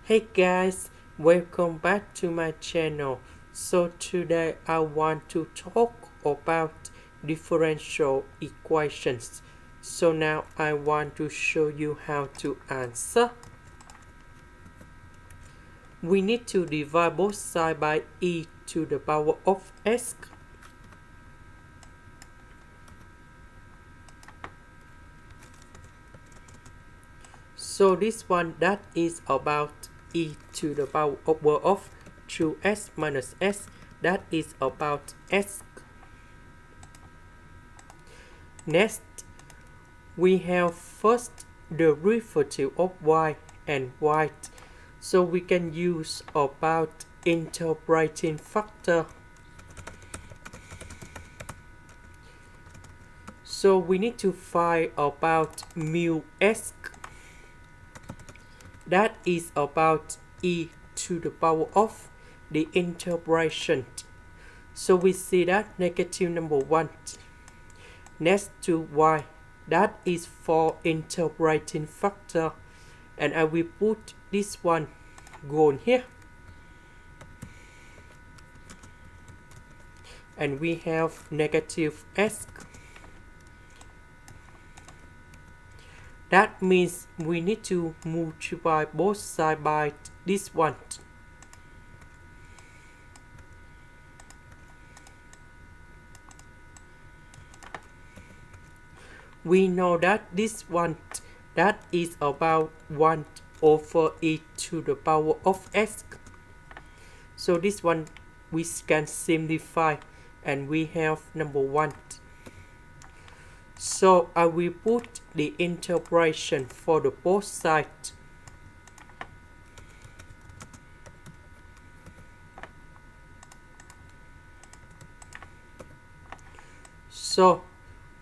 Hey guys, welcome back to my channel. So today I want to talk about differential equations. So now I want to show you how to answer. We need to divide both sides by e to the power of s. So this one that is about e to the power of 2s minus s, that is about s. Next, we have first the derivative of y and y. So we can use about integrating factor. So we need to find about mu s. That is about e to the power of the integration. So we see that negative number 1 next to y, that is for integrating factor, and I will put this one gone here, and we have negative s. That means we need to multiply both sides by this one. We know that this one, that is about 1 over e to the power of s. So this one we can simplify, and we have number 1. So I will put the integration for the both sides. So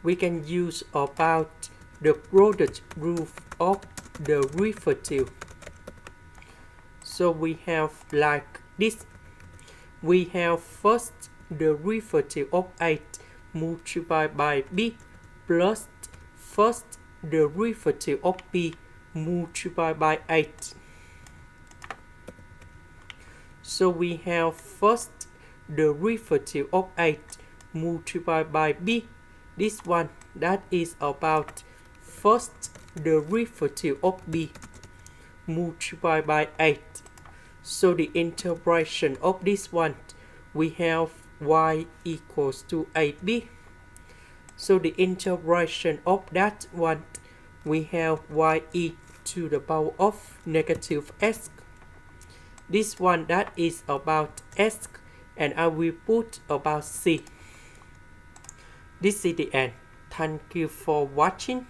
we can use about the product rule of the derivative. So we have like this. We have first the derivative of 8 multiplied by b plus first the derivative of b multiplied by 8. So we have first the derivative of 8 multiplied by b. This one, that is about first the derivative of b multiplied by 8. So the integration of this one, we have y equals to 8b. So the integration of that one, we have y e to the power of negative s. This one, that is about s, and I will put about c. This is the end. Thank you for watching.